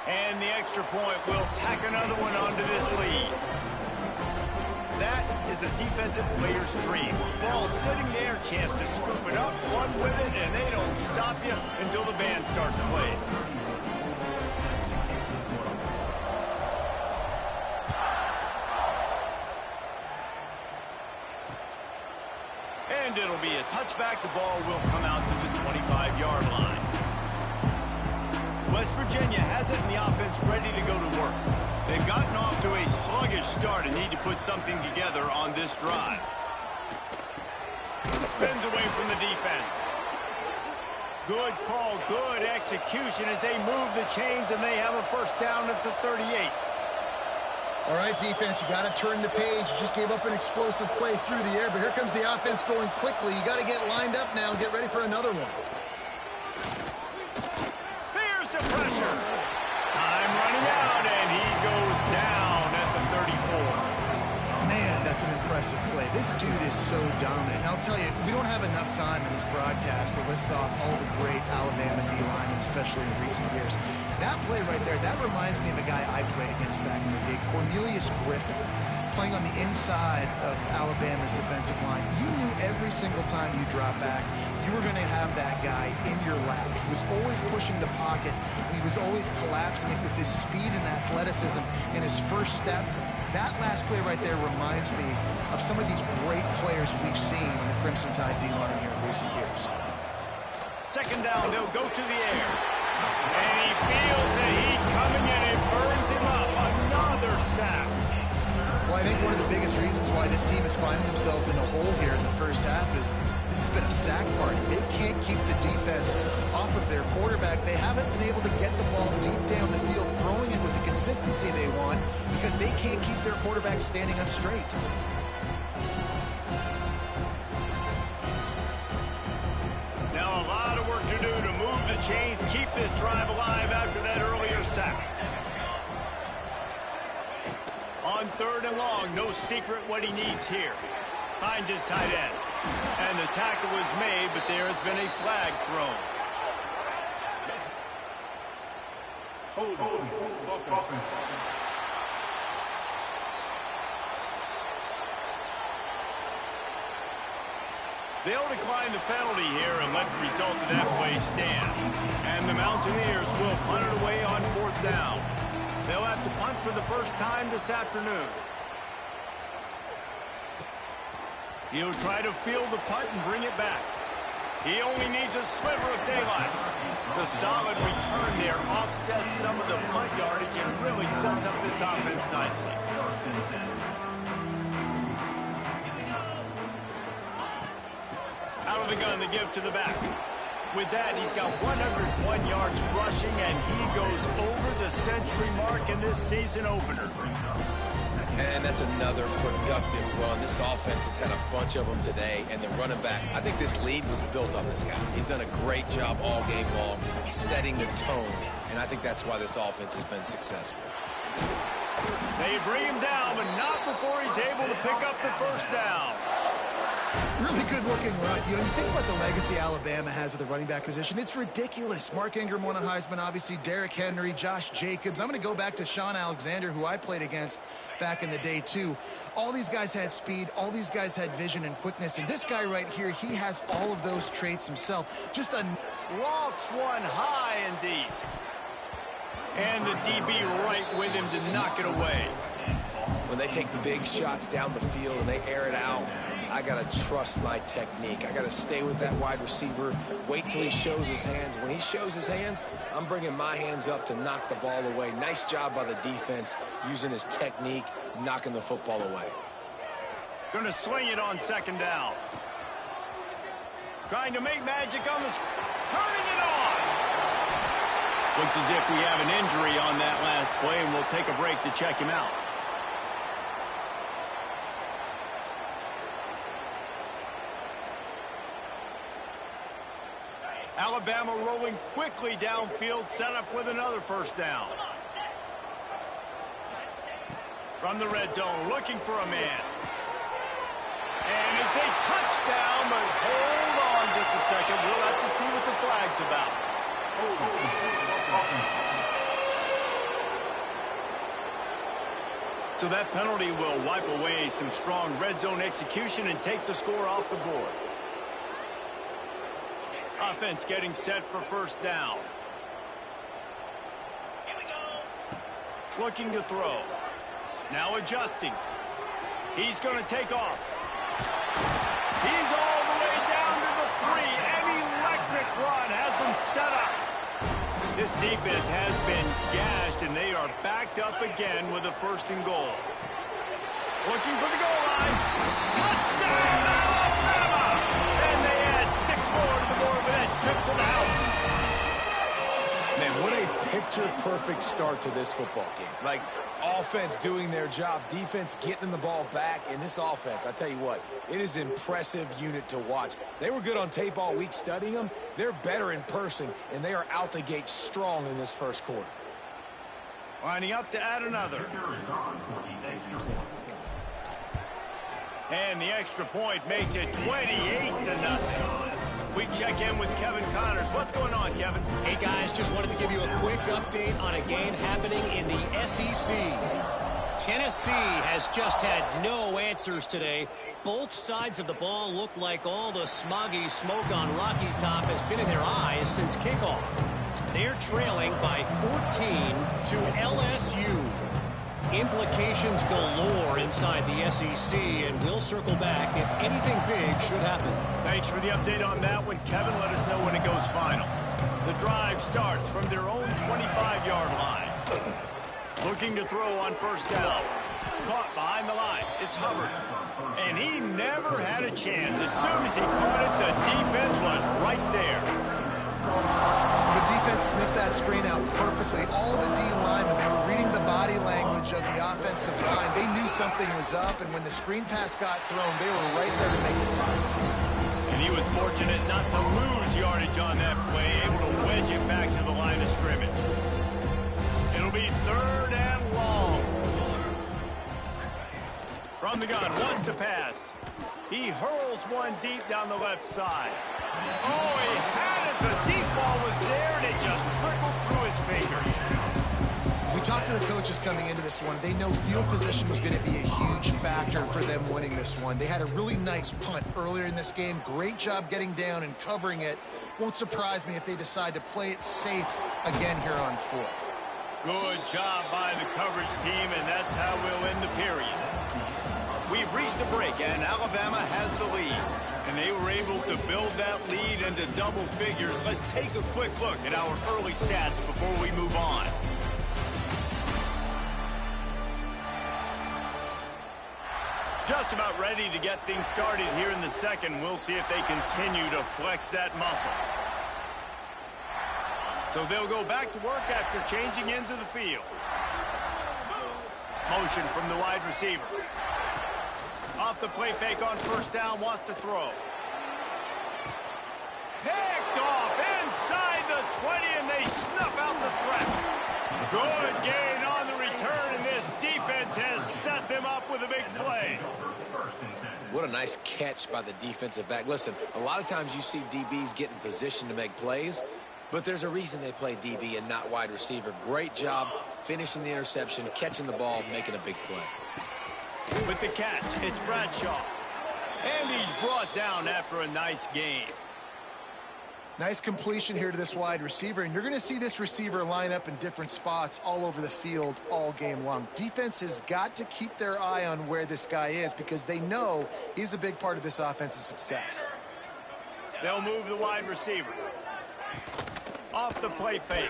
And the extra point will tack another one onto this lead. That is a defensive player's dream. Ball sitting there, chance to scoop it up, run with it, and they don't stop you until the band starts playing. And it'll be a touchback. The ball will come out to the 25-yard line. West Virginia has it in the offense ready to go to work. They've gotten off to a sluggish start and need to put something together on this drive. Spins away from the defense. Good call, good execution as they move the chains, and they have a first down at the 38. All right, defense, you got to turn the page. You just gave up an explosive play through the air, but here comes the offense going quickly. You got to get lined up now and get ready for another one. Here's the pressure. Time running out, and he goes down at the 34. Man, that's an impressive play. This dude is so dominant. And I'll tell you, we don't have enough time in this broadcast to list off all the great Alabama D-linemen, especially in recent years. That play right there, that reminds me of a guy I played against back in the day, Cornelius Griffin, playing on the inside of Alabama's defensive line. You knew every single time you drop back, you were going to have that guy in your lap. He was always pushing the pocket, and he was always collapsing it with his speed and athleticism in his first step. That last play right there reminds me of some of these great players we've seen on the Crimson Tide D-line here in recent years. Second down, they'll go to the air. And he feels the heat coming in. It burns him up. Another sack. Well, I think one of the biggest reasons why this team is finding themselves in the hole here in the first half is this has been a sack party. They can't keep the defense off of their quarterback. They haven't been able to get the ball deep down the field, throwing it with the consistency they want because they can't keep their quarterback standing up straight. Now a lot of work to do to move the chains, keep this drive alive after that earlier sack. On third and long, no secret what he needs here. Finds his tight end. And the tackle was made, but there has been a flag thrown. They'll decline the penalty here and let the result of that play stand. And the Mountaineers will punt it away on fourth down. They'll have to punt for the first time this afternoon. He'll try to field the punt and bring it back. He only needs a sliver of daylight. The solid return there offsets some of the punt yardage and really sets up this offense nicely. Out of the gun to give to the back. With that, he's got 101 yards rushing, and he goes over the century mark in this season opener. And that's another productive run. This offense has had a bunch of them today, and the running back, I think this lead was built on this guy. He's done a great job all game long, setting the tone, and I think that's why this offense has been successful. They bring him down, but not before he's able to pick up the first down. Really good-looking run. You know, you think about the legacy Alabama has at the running back position. It's ridiculous. Mark Ingram won a Heisman, obviously. Derrick Henry, Josh Jacobs. I'm going to go back to Sean Alexander, who I played against back in the day, too. All these guys had speed. All these guys had vision and quickness. And this guy right here, he has all of those traits himself. Just a... Lofts one high and deep. And the DB right with him to knock it away. When they take big shots down the field and they air it out, I got to trust my technique. I got to stay with that wide receiver, wait till he shows his hands. When he shows his hands, I'm bringing my hands up to knock the ball away. Nice job by the defense using his technique, knocking the football away. Going to swing it on second down. Trying to make magic on the... Turning it on! Looks as if we have an injury on that last play, and we'll take a break to check him out. Alabama rolling quickly downfield, set up with another first down. From the red zone, looking for a man. And it's a touchdown, but hold on just a second. We'll have to see what the flag's about. So that penalty will wipe away some strong red zone execution and take the score off the board. Offense getting set for first down. Here we go. Looking to throw. Now adjusting. He's going to take off. He's all the way down to the 3. An electric run has him set up. This defense has been gashed, and they are backed up again with a 1st and goal. Looking for the goal line. Touchdown, Alabama! And they add 6 more to the board with that trip to the house. Man, what a picture-perfect start to this football game. Like, offense doing their job, defense getting the ball back, and this offense, I tell you what, it is an impressive unit to watch. They were good on tape all week studying them. They're better in person, and they are out the gate strong in this first quarter. Lining up to add another. And the extra point makes it 28-0. We check in with Kevin Connors. What's going on, Kevin? Hey, guys, just wanted to give you a quick update on a game happening in the SEC. Tennessee has just had no answers today. Both sides of the ball look like all the smoggy smoke on Rocky Top has been in their eyes since kickoff. They're trailing by 14 to LSU. Implications galore inside the SEC, and we'll circle back if anything big should happen. Thanks for the update on that one, Kevin. Let us know when it goes final. The drive starts from their own 25-yard line. Looking to throw on first down. Caught behind the line. It's Hubbard. And he never had a chance. As soon as he caught it, the defense was right there. The defense sniffed that screen out perfectly. All the D linemen, they were reading the body language of the offensive line. They knew something was up, and when the screen pass got thrown, they were right there to make the tackle. And he was fortunate not to lose yardage on that play, able to wedge it back to the line of scrimmage. It'll be 3rd and long. From the gun, wants to pass. He hurls one deep down the left side. Oh, he had it. The deep ball was there, and it just trickled through his fingers. We talked to the coaches coming into this one. They know field position was going to be a huge factor for them winning this one. They had a really nice punt earlier in this game. Great job getting down and covering it. Won't surprise me if they decide to play it safe again here on 4th. Good job by the coverage team, and that's how we'll end the period. We've reached a break, and Alabama has the lead. And they were able to build that lead into double figures. Let's take a quick look at our early stats before we move on. Just about ready to get things started here in the second. We'll see if they continue to flex that muscle. So they'll go back to work after changing into the field. Motion from the wide receiver. Off the play fake on first down, wants to throw. Picked off inside the 20, and they snuff out the threat. Good gain on the return, and this defense has set them up with a big play. What a nice catch by the defensive back. Listen, a lot of times you see DBs get in position to make plays, but there's a reason they play DB and not wide receiver. Great job finishing the interception, catching the ball, making a big play. With the catch, it's Bradshaw. And he's brought down after a nice gain. Nice completion here to this wide receiver, and you're going to see this receiver line up in different spots all over the field all game long. Defense has got to keep their eye on where this guy is because they know he's a big part of this offense's success. They'll move the wide receiver. Off the play fake.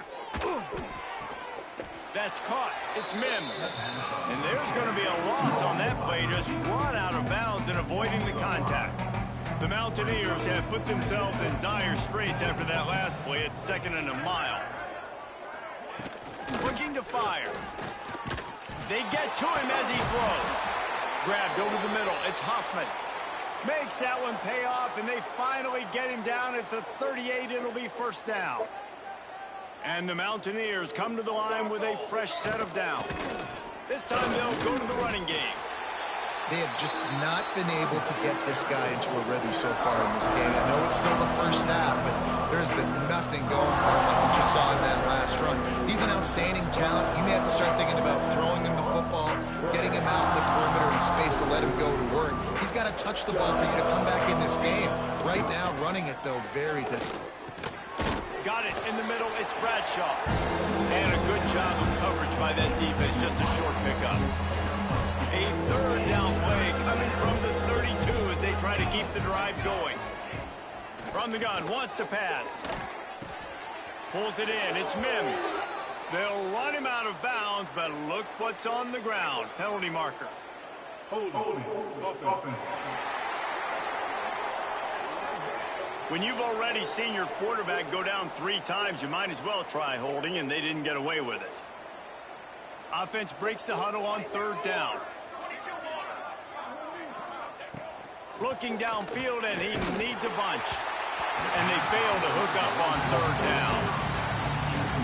That's caught. It's Mims. And there's going to be a loss on that play. Just run out of bounds and avoiding the contact. The Mountaineers have put themselves in dire straits after that last play. It's 2nd and a mile. Looking to fire. They get to him as he throws. Grabbed over the middle. It's Huffman. Makes that one pay off, and they finally get him down at the 38. It'll be first down. And the Mountaineers come to the line with a fresh set of downs. This time they'll go to the running game. They have just not been able to get this guy into a rhythm so far in this game. I know it's still the first half, but there's been nothing going for him like we just saw in that last run. He's an outstanding talent. You may have to start thinking about throwing him the football, getting him out in the perimeter and space to let him go to work. He's got to touch the ball for you to come back in this game. Right now, running it, though, very difficult. Got it in the middle. It's Bradshaw. And a good job of coverage by that defense. Just a short pickup. A third down play coming from the 32 as they try to keep the drive going. From the gun, wants to pass. Pulls it in. It's Mims. They'll run him out of bounds, but look what's on the ground. Penalty marker. Holding. When you've already seen your quarterback go down 3 times, you might as well try holding, and they didn't get away with it. Offense breaks the huddle on 3rd down. Looking downfield, and he needs a bunch. And they fail to hook up on 3rd down.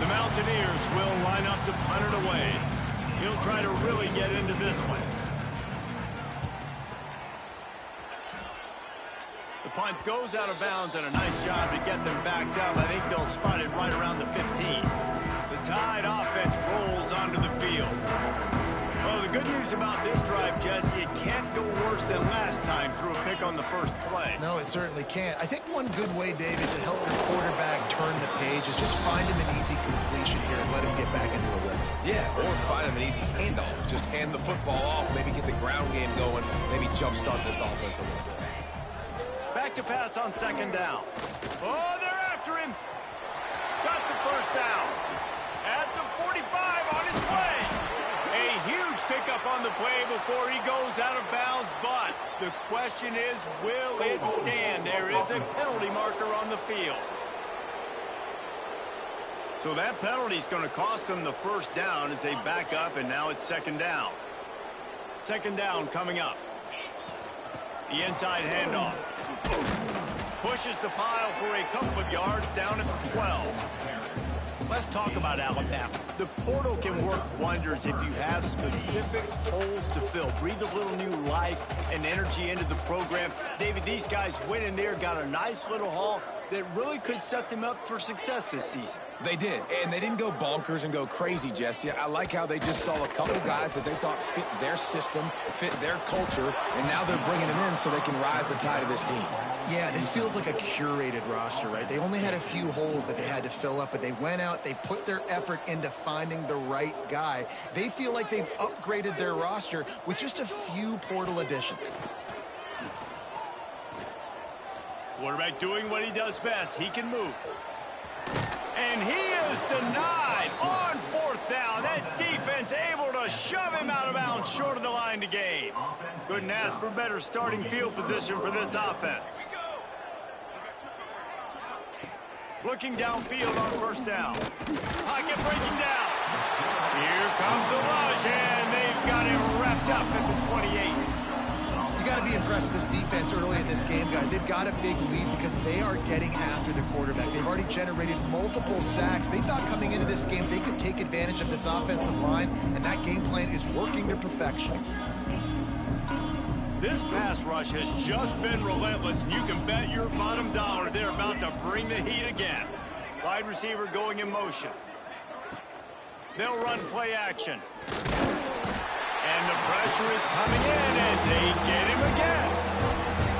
The Mountaineers will line up to punt it away. He'll try to really get into this one. The punt goes out of bounds, and a nice job to get them backed up. I think they'll spot it right around the 15. The Tide offense rolls onto the field. Well, the good news about this drive, Jesse, it can't go worse than last time through a pick on the first play. No, it certainly can't. I think one good way, David, to help your quarterback turn the page is just find him an easy completion here and let him get back into a rhythm. Yeah, or find him an easy handoff. Just hand the football off, maybe get the ground game going, maybe jumpstart this offense a little bit. Back to pass on 2nd down. Oh, they're after him. Got the first down. At the 45 on his way. A huge pickup on the play before he goes out of bounds, but the question is, will it stand? There is a penalty marker on the field. So that penalty is going to cost them the first down as they back up, and now it's 2nd down. 2nd down coming up. The inside handoff. Pushes the pile for a couple of yards down at the 12. Let's talk about Alabama. The portal can work wonders if you have specific holes to fill. Breathe a little new life and energy into the program. David, these guys went in there, got a nice little haul that really could set them up for success this season. They did, and they didn't go bonkers and go crazy, Jesse. I like how they just saw a couple guys that they thought fit their system, fit their culture, and now they're bringing them in so they can rise the tide of this team. Yeah, this feels like a curated roster, right? They only had a few holes that they had to fill up, but they went out, they put their effort into finding the right guy. They feel like they've upgraded their roster with just a few portal additions. Quarterback doing what he does best. He can move. And he is denied on 4th down. That defense able to shove him out of bounds short of the line to gain. Couldn't ask for better starting field position for this offense. Looking downfield on 1st down. Pocket breaking down. Here comes the rush, and they've got him wrapped up at the 28. You got to be impressed with this defense early in this game, guys. They've got a big lead because they are getting after the quarterback. They've already generated multiple sacks. They thought coming into this game they could take advantage of this offensive line, and that game plan is working to perfection. This pass rush has just been relentless, and you can bet your bottom dollar they're about to bring the heat again. Wide receiver going in motion. They'll run play action. And the pressure is coming in, and they get him again.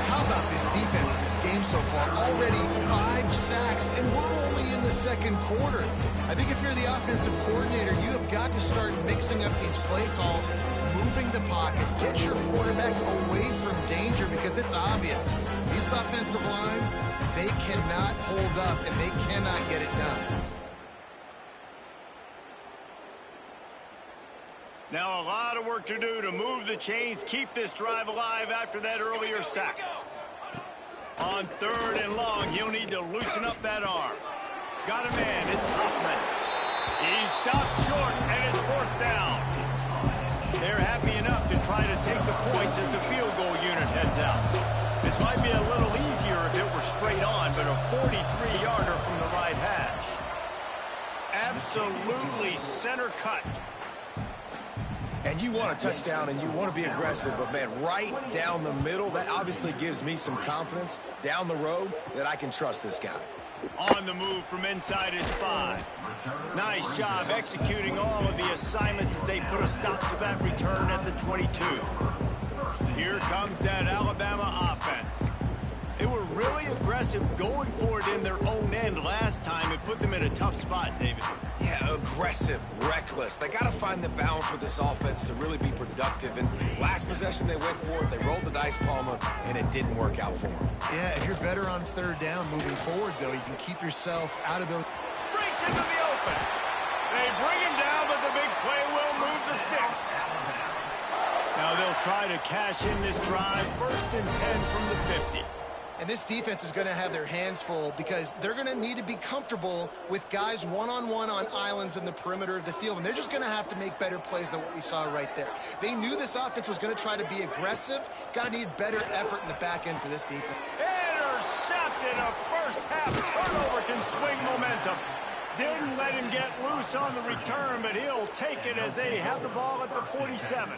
How about this defense in this game so far? Already 5 sacks, and we're only in the 2nd quarter. I think if you're the offensive coordinator, you have got to start mixing up these play calls, moving the pocket, get your quarterback away from danger, because it's obvious. This offensive line, they cannot hold up, and they cannot get it done. Now a lot of work to do to move the chains, keep this drive alive after that earlier sack. On 3rd and long, he'll need to loosen up that arm. Got a man, it's Huffman. He stopped short, and it's 4th down. They're happy enough to try to take the points as the field goal unit heads out. This might be a little easier if it were straight on, but a 43-yarder from the right hash. Absolutely center cut. And you want a touchdown and you want to be aggressive, but man, right down the middle, that obviously gives me some confidence down the road that I can trust this guy. On the move from inside his 5. Nice job executing all of the assignments as they put a stop to that return at the 22. Here comes that Alabama offense. They were really aggressive going for it in their own end last time. It put them in a tough spot, David. Yeah, aggressive, reckless. They got to find the balance with this offense to really be productive. And last possession they went for it, they rolled the dice, Palmer, and it didn't work out for them. Yeah, if you're better on third down moving forward, though, you can keep yourself out of those. Breaks into the open. They bring him down, but the big play will move the sticks. Now they'll try to cash in this drive. 1st and 10 from the 50. And this defense is going to have their hands full because they're going to need to be comfortable with guys one-on-one on islands in the perimeter of the field. And they're just going to have to make better plays than what we saw right there. They knew this offense was going to try to be aggressive. Got to need better effort in the back end for this defense. Intercepted. A first-half turnover can swing momentum. Didn't let him get loose on the return, but he'll take it as they have the ball at the 47.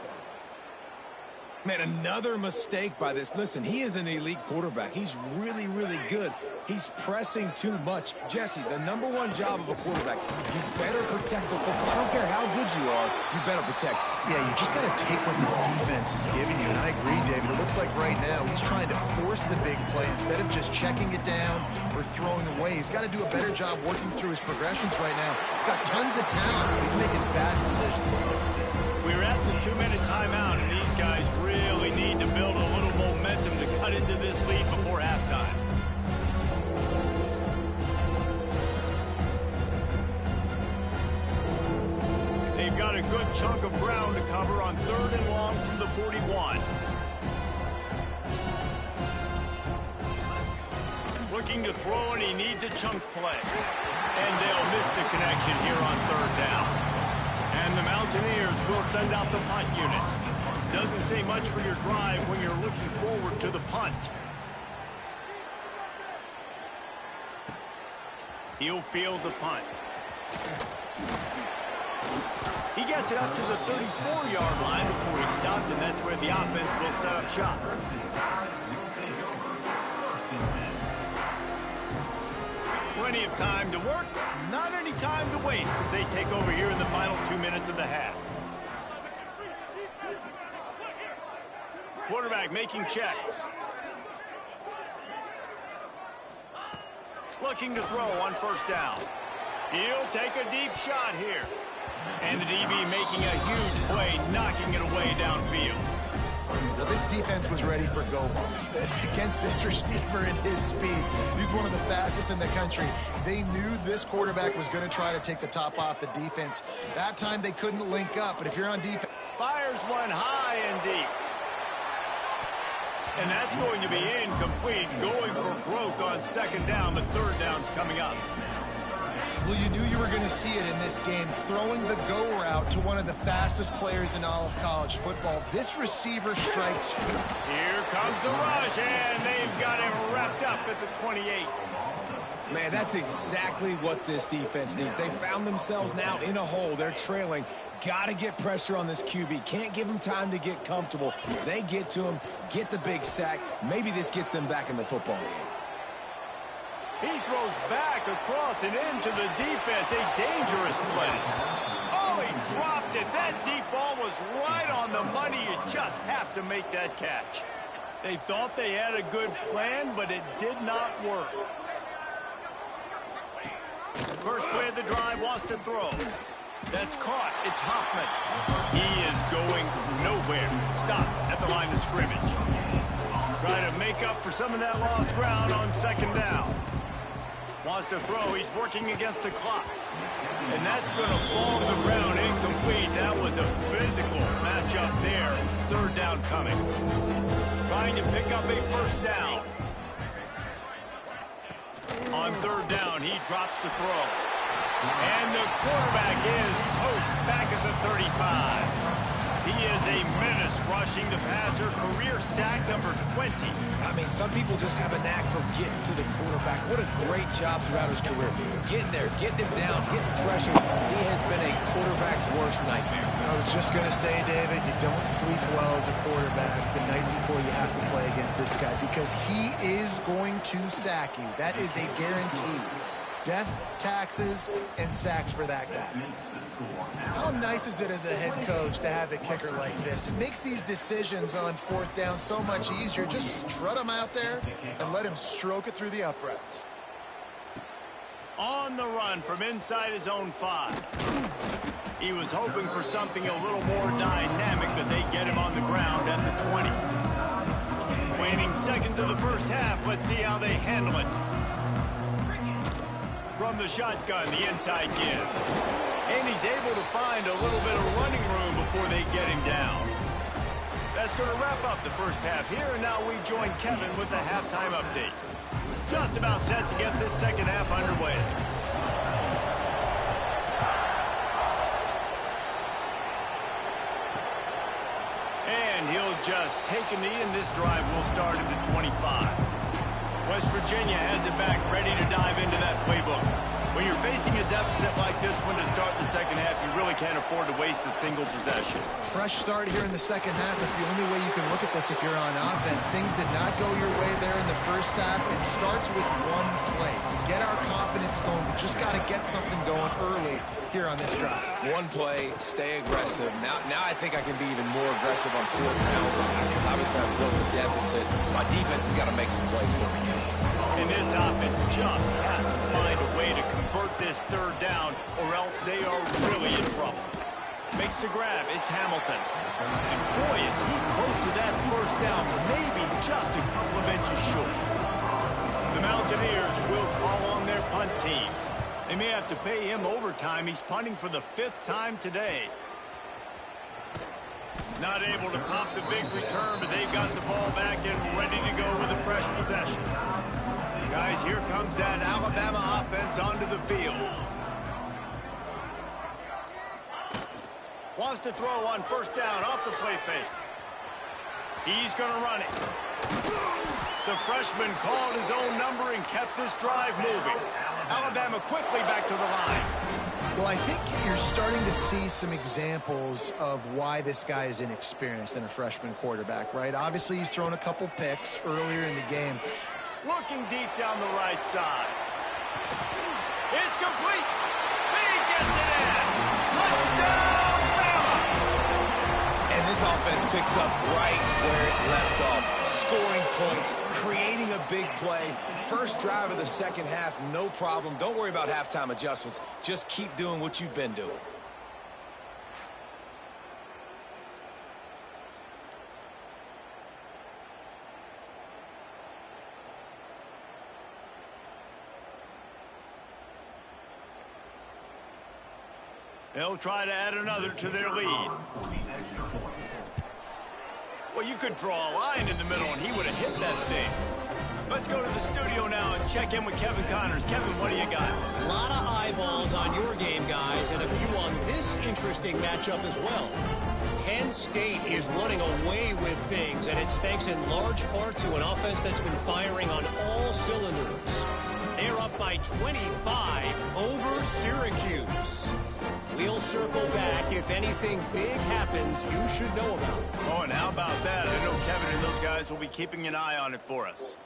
Man, another mistake by this. Listen, he is an elite quarterback. He's really, really good. He's pressing too much. Jesse, the #1 job of a quarterback, you better protect the football. I don't care how good you are, you better protect it. Yeah, you just got to take what the defense is giving you. And I agree, David. It looks like right now he's trying to force the big play instead of just checking it down or throwing away. He's got to do a better job working through his progressions right now. He's got tons of talent, but he's making bad decisions. We're at the 2-minute timeout, and these guys really need to build a little momentum to cut into this lead before halftime. They've got a good chunk of ground to cover on 3rd and long from the 41. Looking to throw, and he needs a chunk play. And they'll miss the connection here on 3rd down. And the Mountaineers will send out the punt unit. Doesn't say much for your drive when you're looking forward to the punt. He'll field the punt. He gets it up to the 34-yard line before he stopped, and that's where the offense will set up shop. Plenty of time to work, not any time to waste as they take over here in the final 2 minutes of the half. Quarterback making checks. Looking to throw on 1st down. He'll take a deep shot here. And the DB making a huge play, knocking it away downfield. Well, this defense was ready for go balls against this receiver and his speed. He's one of the fastest in the country. They knew this quarterback was going to try to take the top off the defense. That time they couldn't link up, but if you're on defense... Fires one high and deep. And that's going to be incomplete, going for broke on 2nd down, but 3rd down's coming up. Well, you knew you were going to see it in this game, throwing the go route to one of the fastest players in all of college football. This receiver strikes feet. Here comes the rush, and they've got him wrapped up at the 28. Man, that's exactly what this defense needs. They found themselves now in a hole. They're trailing. Got to get pressure on this QB. Can't give him time to get comfortable. They get to him, get the big sack. Maybe this gets them back in the football game. He throws back across and into the defense. A dangerous play. Oh, he dropped it. That deep ball was right on the money. You just have to make that catch. They thought they had a good plan, but it did not work. First play of the drive wants to throw. That's caught. It's Hoffman. He is going nowhere. Stop at the line of scrimmage. Try to make up for some of that lost ground on 2nd down. Wants to throw. He's working against the clock. And that's going to fall to the ground incomplete. That was a physical matchup there. 3rd down coming. Trying to pick up a 1st down. On 3rd down, he drops the throw. And the quarterback is toast back at the 35. He is a menace rushing the passer, career sack number 20. I mean, some people just have a knack for getting to the quarterback. What a great job throughout his career. Getting there, getting him down, getting pressures. He has been a quarterback's worst nightmare. I was just going to say, David, you don't sleep well as a quarterback the night before you have to play against this guy because he is going to sack you. That is a guarantee. Death, taxes, and sacks for that guy. How nice is it as a head coach to have a kicker like this? It makes these decisions on fourth down so much easier. Just strut him out there and let him stroke it through the uprights. On the run from inside his own 5. He was hoping for something a little more dynamic, but they get him on the ground at the 20. Waning seconds of the first half. Let's see how they handle it. From the shotgun, the inside give. And he's able to find a little bit of running room before they get him down. That's going to wrap up the first half here, and now we join Kevin with the halftime update. Just about set to get this second half underway. And he'll just take a knee, and this drive will start at the 25. West Virginia has it back, ready to dive into that playbook. When you're facing a deficit like this one to start the second half, you really can't afford to waste a single possession. Fresh start here in the second half. That's the only way you can look at this if you're on offense. Things did not go your way there in the first half. It starts with one play. To get our confidence going, we just got to get something going early here on this drive. One play, stay aggressive. Now I think I can be even more aggressive on fourth downs because obviously I've built a deficit. My defense has got to make some plays for me, too. And this offense just has to find a way to convert this third down, or else they are really in trouble. Makes the grab. It's Hamilton. And boy, is he close to that first down, maybe just a couple of inches short. The Mountaineers will call on their punt team. They may have to pay him overtime. He's punting for the 5th time today. Not able to pop the big return, but they've got the ball back and ready to go with a fresh possession. Guys, here comes that Alabama offense onto the field. Wants to throw on first down off the play fake. He's going to run it. The freshman called his own number and kept this drive moving. Alabama quickly back to the line. Well, I think you're starting to see some examples of why this guy is inexperienced in a freshman quarterback, right? Obviously, he's thrown a couple picks earlier in the game. Looking deep down the right side. It's complete. He gets it in. Touchdown, Bama. And this offense picks up right where it left off. Scoring points, creating a big play. First drive of the second half, no problem. Don't worry about halftime adjustments. Just keep doing what you've been doing. They'll try to add another to their lead. Well, you could draw a line in the middle, and he would have hit that thing. Let's go to the studio now and check in with Kevin Connors. Kevin, what do you got? A lot of eyeballs on your game, guys, and a few on this interesting matchup as well. Penn State is running away with things, and it's thanks in large part to an offense that's been firing on all cylinders. They're up by 25 over Syracuse. We'll circle back. If anything big happens, you should know about it. Oh, and how about that? I know Kevin and those guys will be keeping an eye on it for us.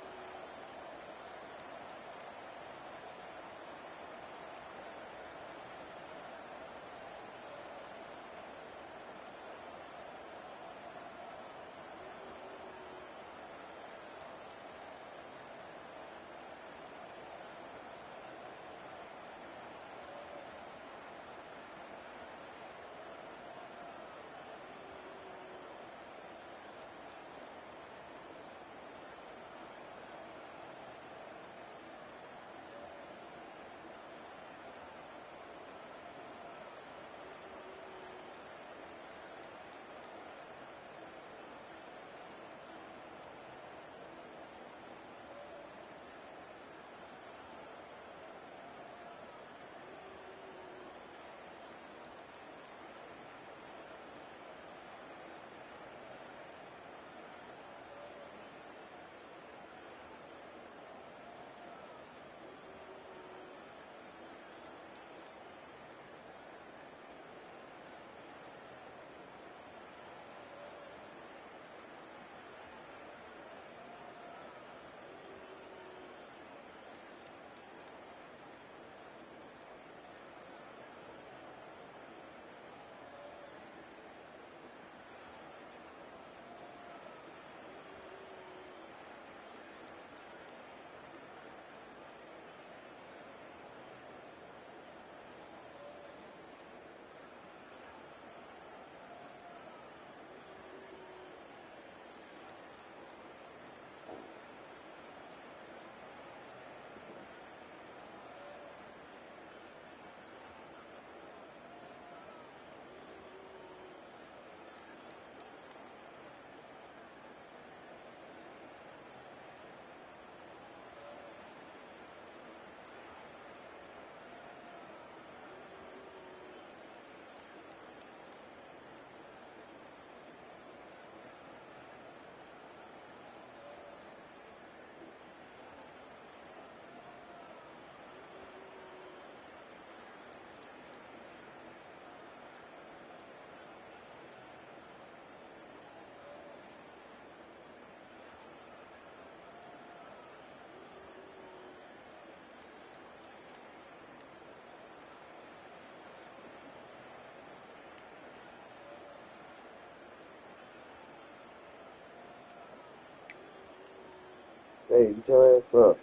Hey, get your ass up.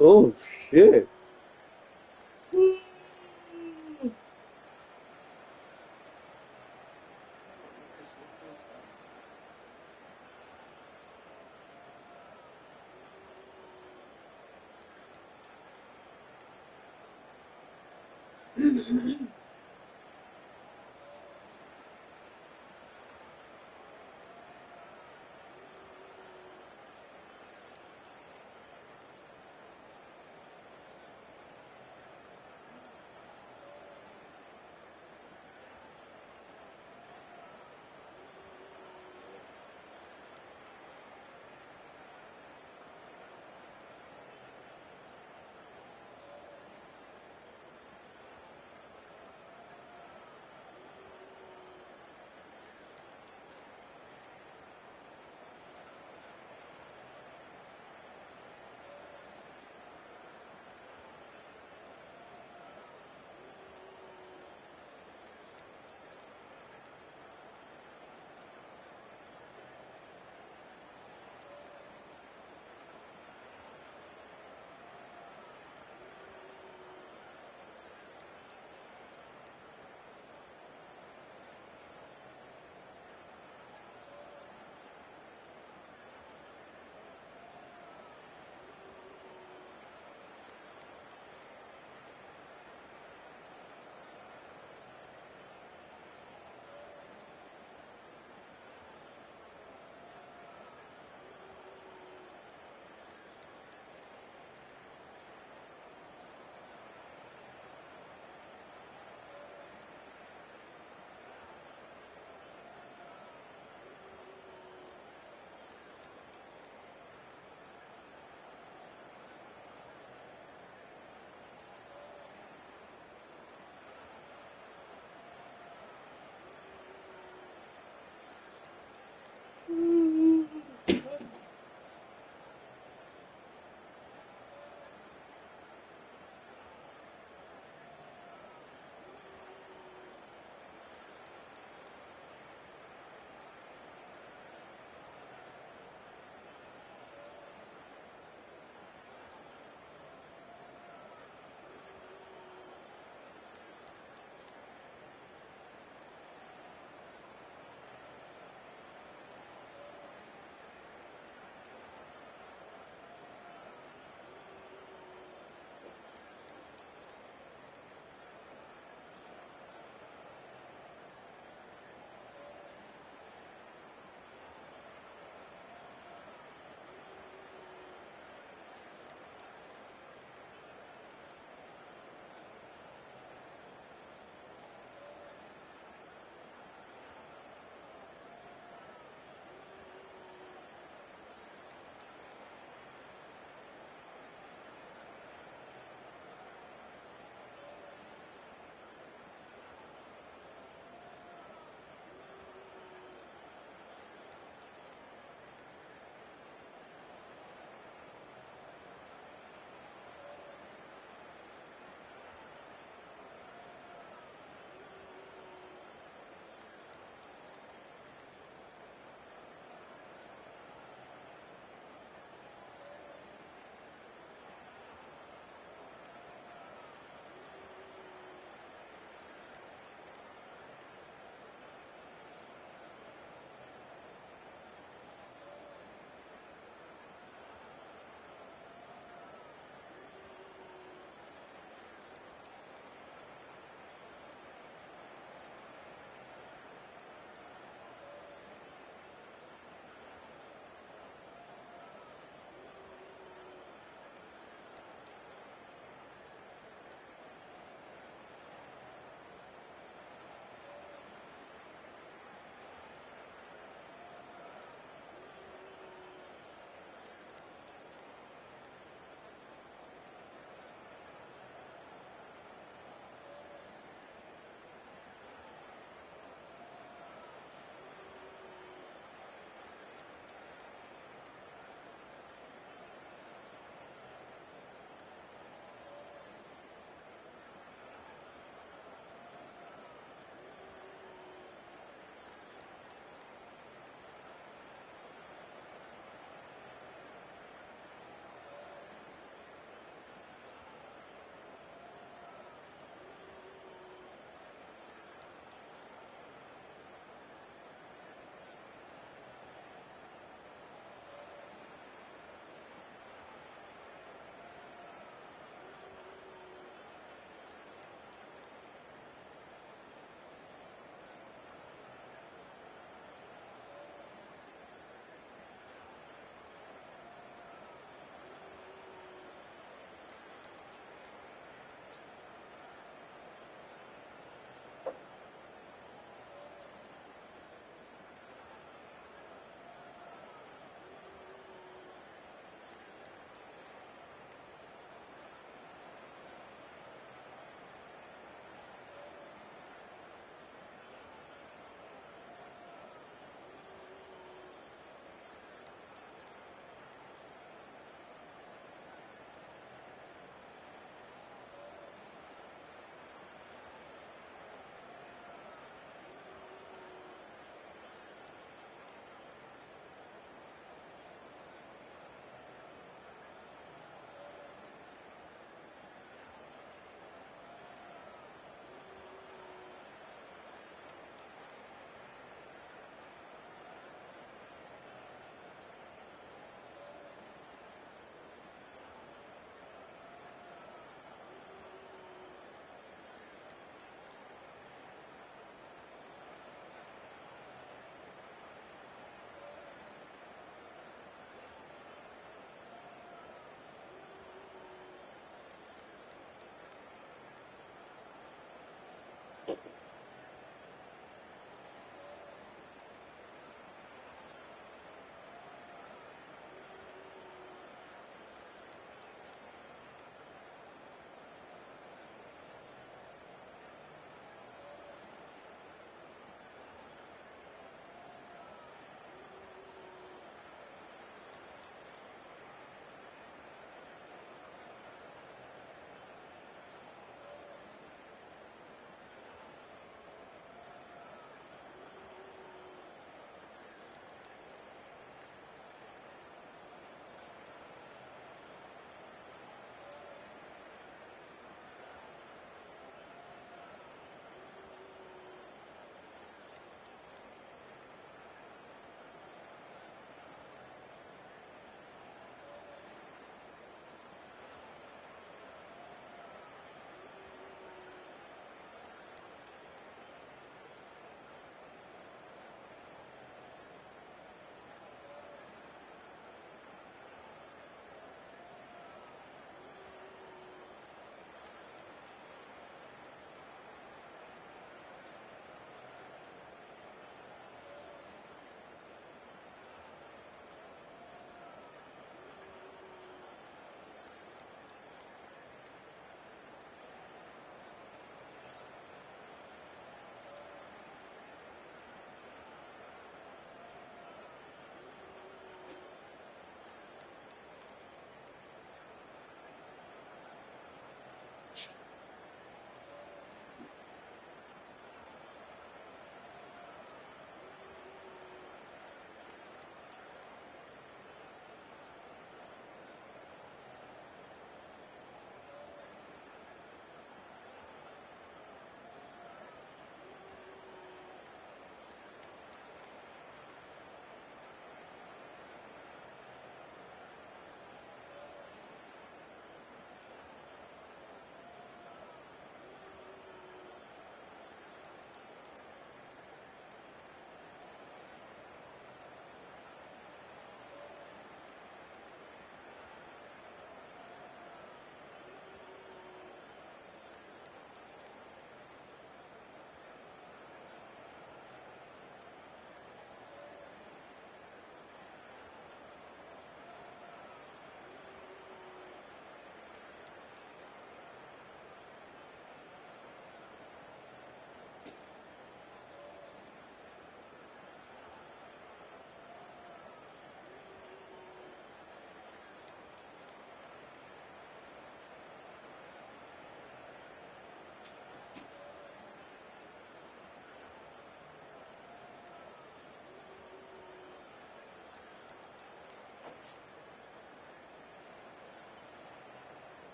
Oh shit.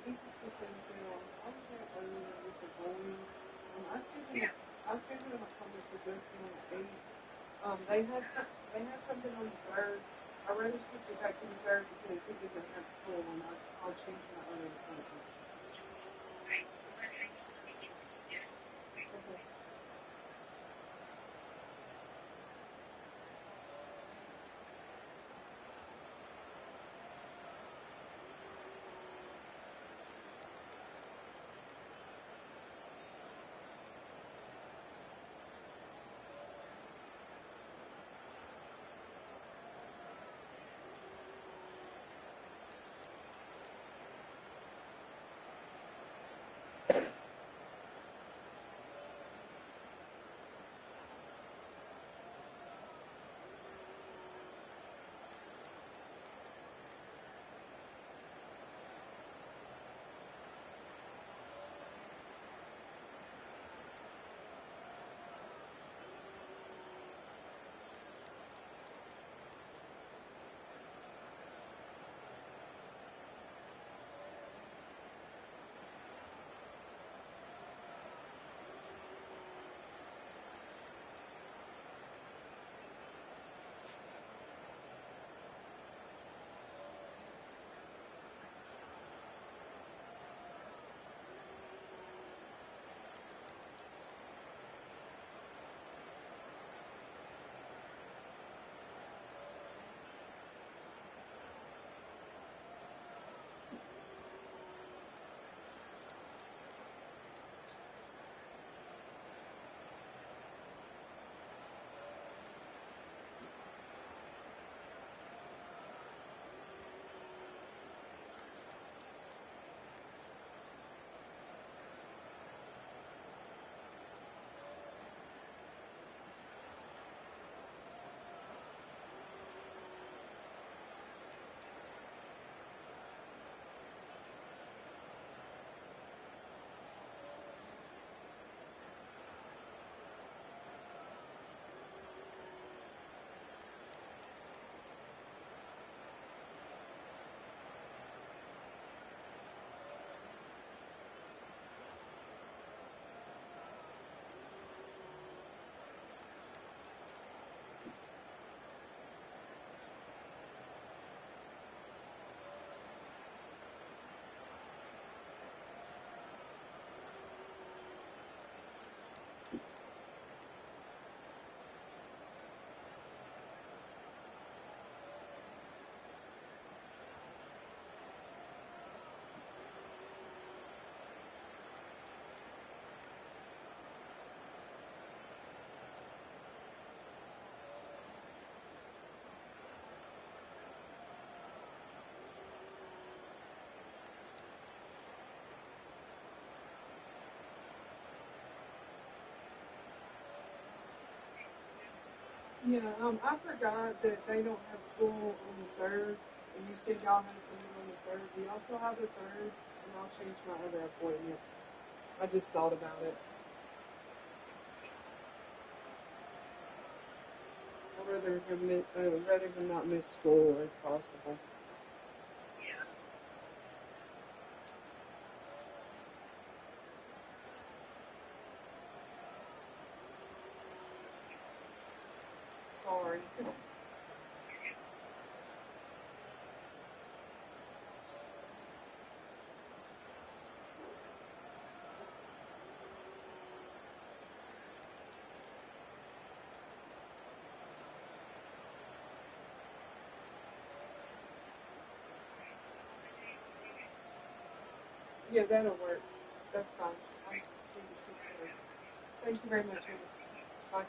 he just was saying, I was there earlier with the bowling. I scheduled an appointment for Justin on the 8th. They had something on the 3rd. I'd rather switch it back to the 3rd because he doesn't have school, and I'll change my other appointment. Okay. Yeah, I forgot that they don't have school on the 3rd, and you said y'all had something on the 3rd. Do y'all still have the 3rd? And I'll change my other appointment. I just thought about it. I'd rather him not miss school if possible. Sorry. Yeah, that'll work. That's fine. Thank you very much. Bye.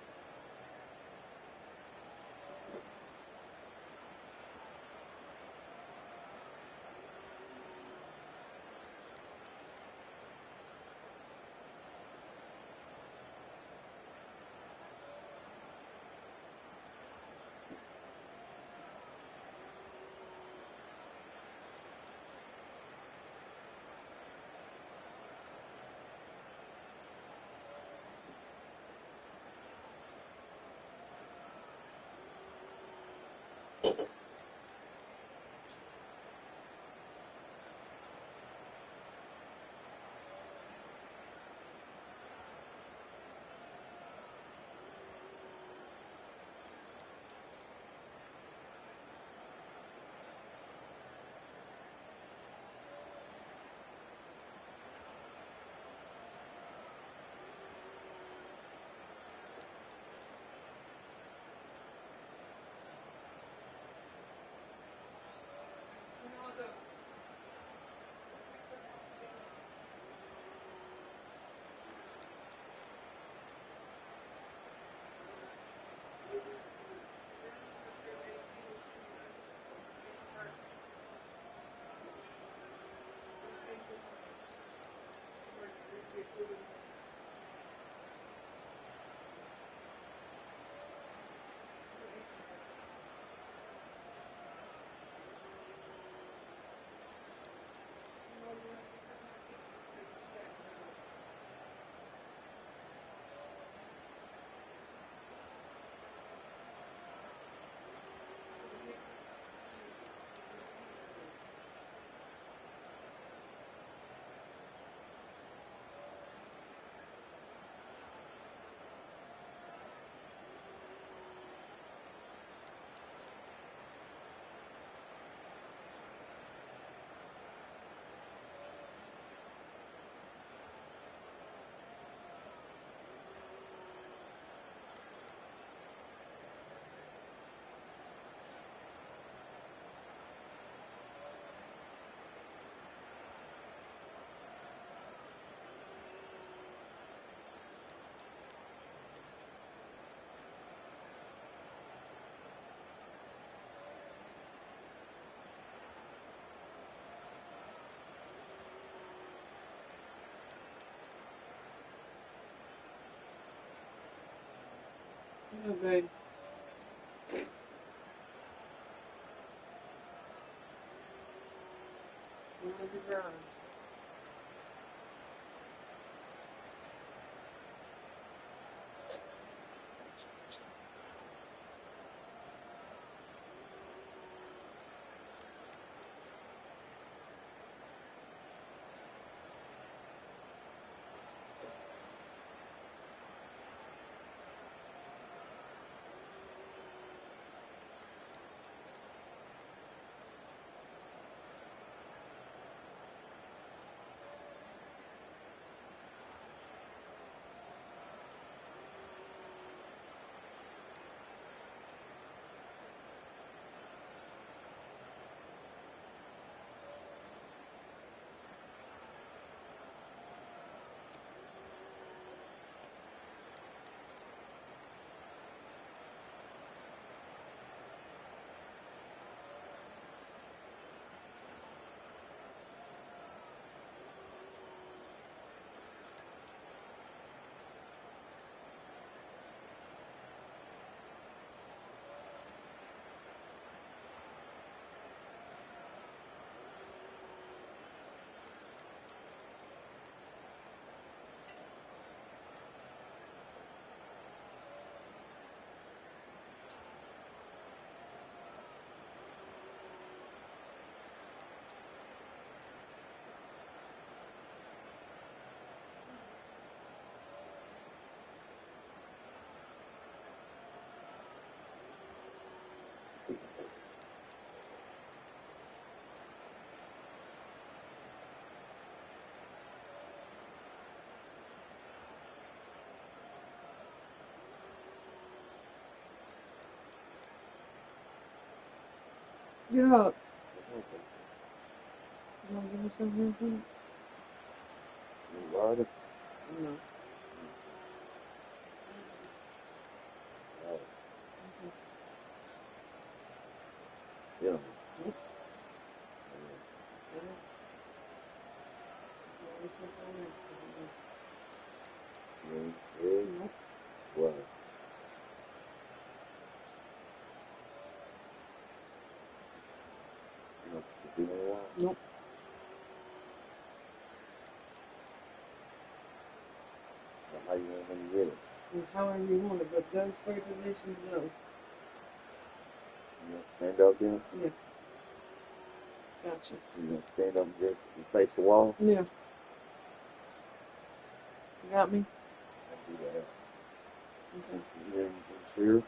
No, babe. When was it done? Get up. You want to give me something real quick? Water? No. Yeah. Well, you know what? Nope. How you want to get it? However you want it, but those three positions, no. You want to stand up then? Yeah. Gotcha. You want to stand up and just face the wall? Yeah. You got me? I'll do that. Okay. And then you can see her.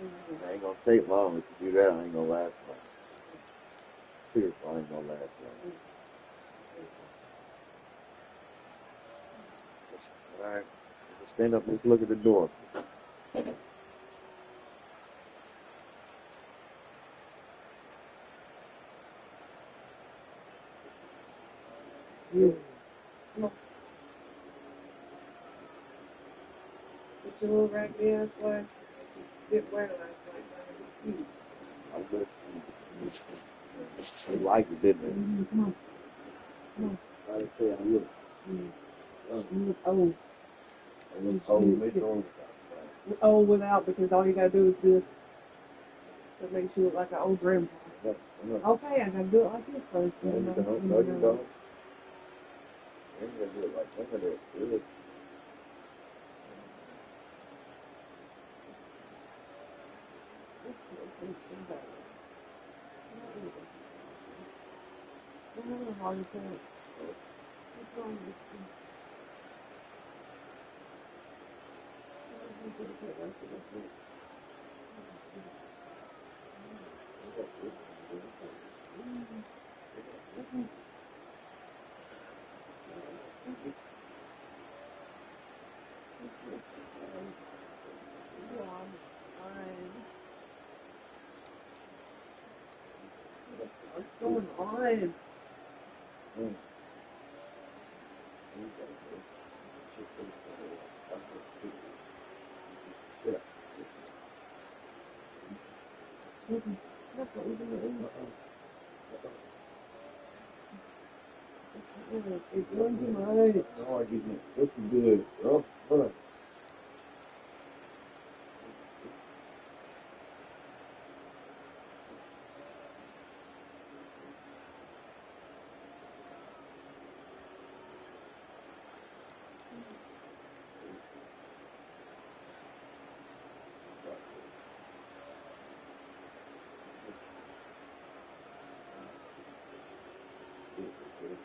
It ain't gonna take long. If you do that, I ain't gonna last long. Seriously, I ain't gonna last long. Alright. Just stand up and just look at the door. Yeah. Come on. Put your little raggedy ass glasses. Get wear last night. I listened. They liked it, didn't they? Come on. Come on. Like I said, I look. You look old. I look old. They don't. Old without, because all you gotta do is this. That makes you look like an old grandpa. Okay, I gotta do it like this first. No, you don't. No, you don't. You ain't gonna do it like that. Do it. What's going on? It's going too much. No, I give you. This is good. Oh, hold on. Shit.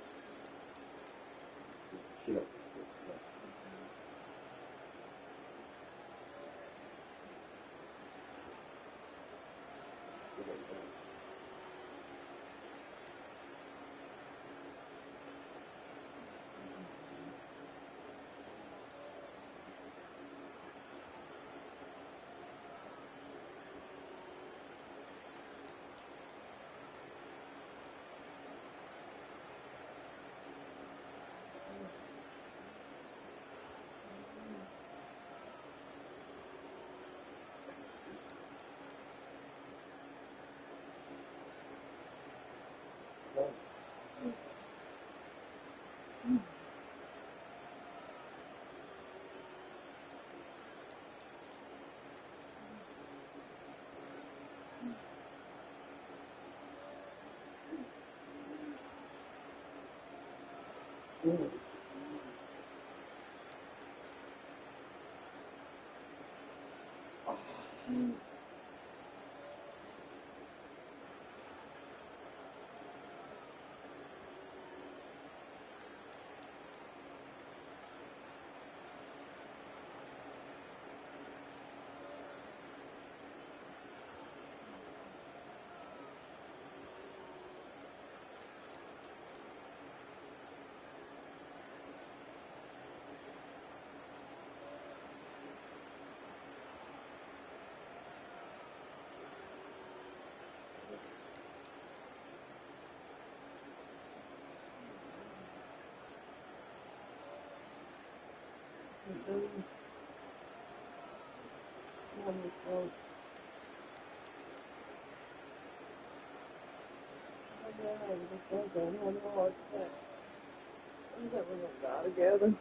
Together.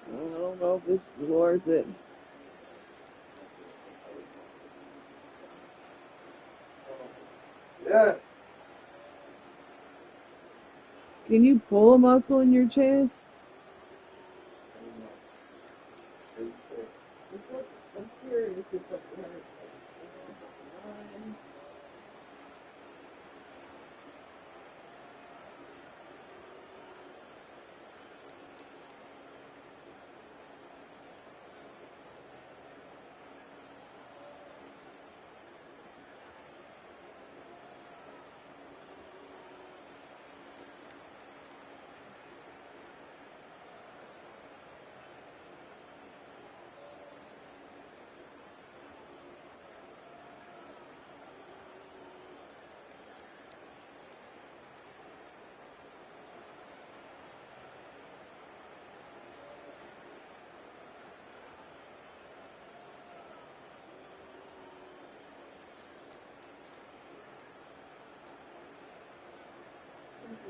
I don't know if this is worth it. Yeah. Can you pull a muscle in your chest? I'm serious. It's up there.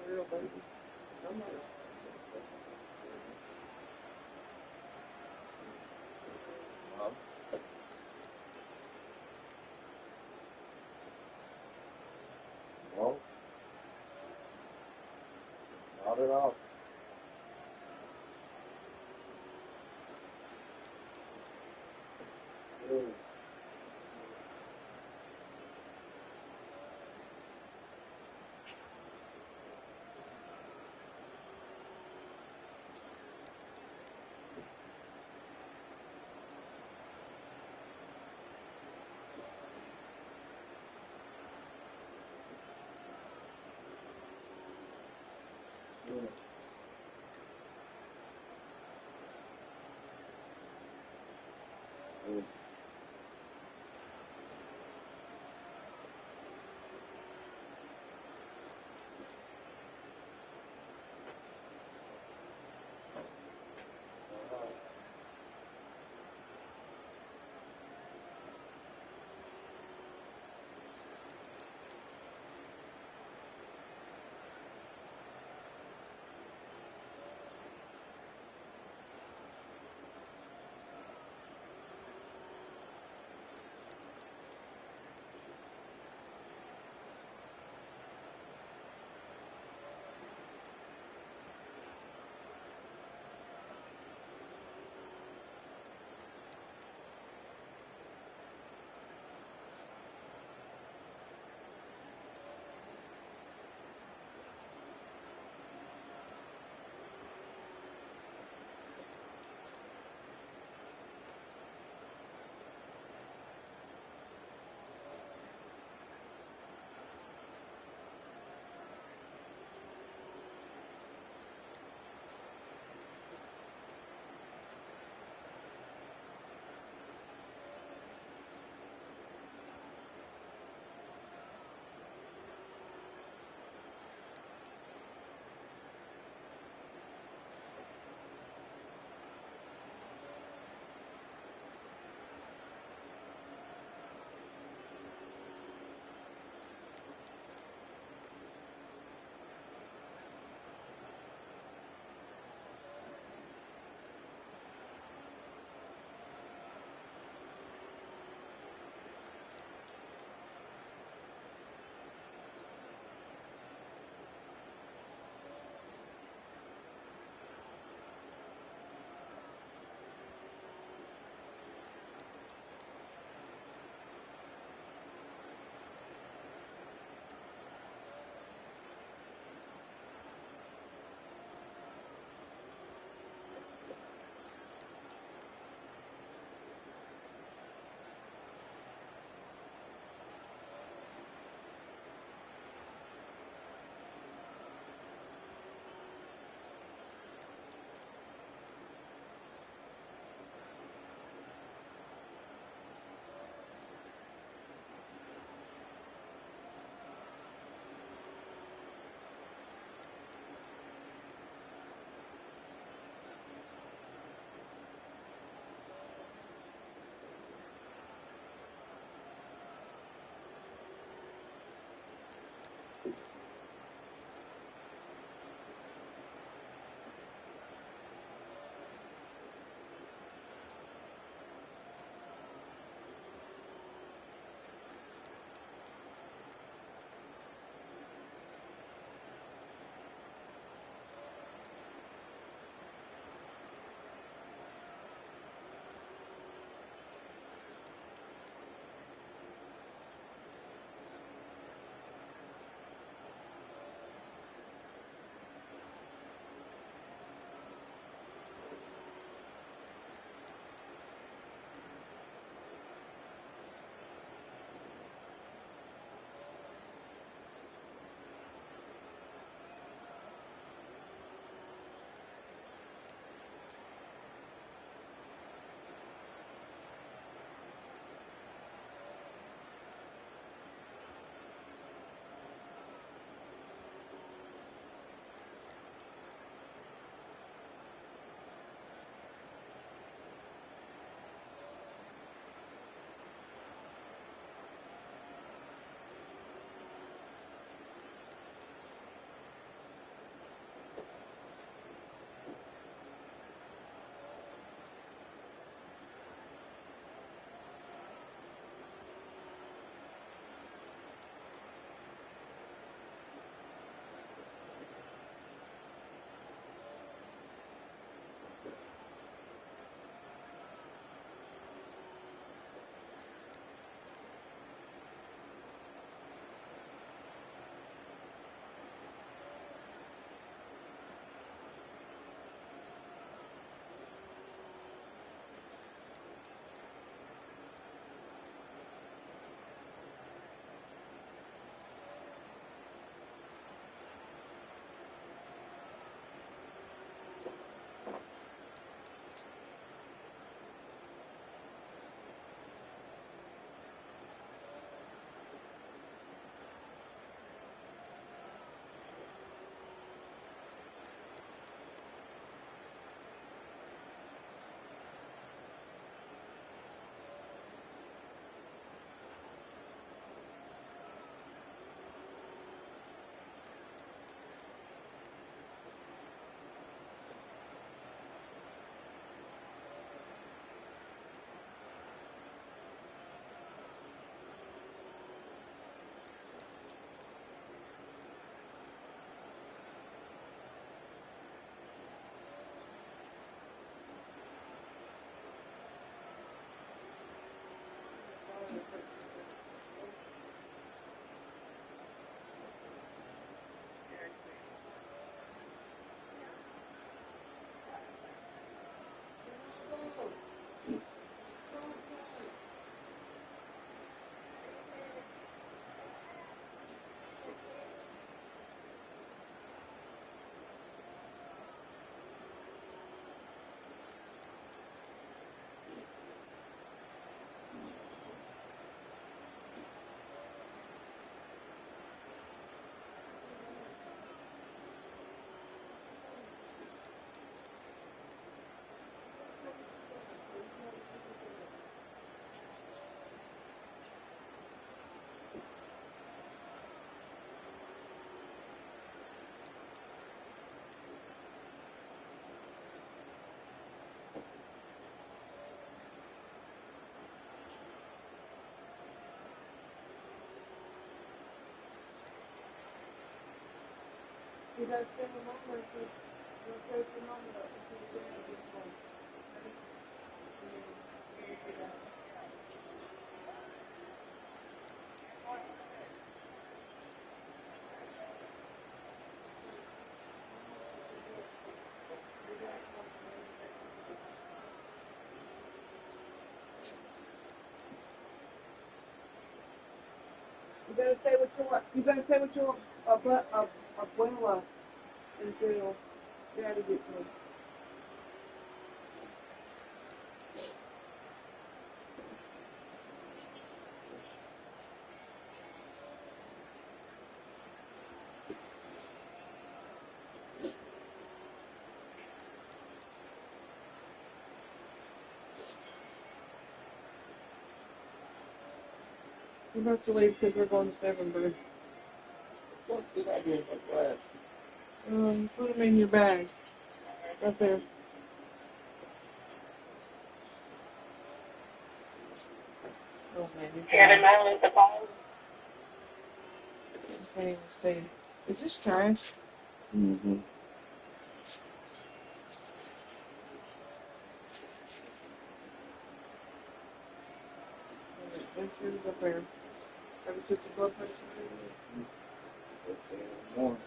Real baby. I'm not. No. Not at all. You gotta stand with mama and say, you'll take your mama up until the day of this one. Ready? And then you get out. You better say what your abuela until daddy gets home. We're about to leave because we're going to Seven Brew. What's good idea in my glass? Put them in your bag. Right there. Oh man, you can't even see. Is this trash? Mm-hmm. Make sure it's up there. Have you took your blood pressure? Morning.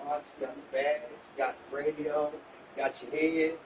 Watch, got the bags, got the radio, got your head.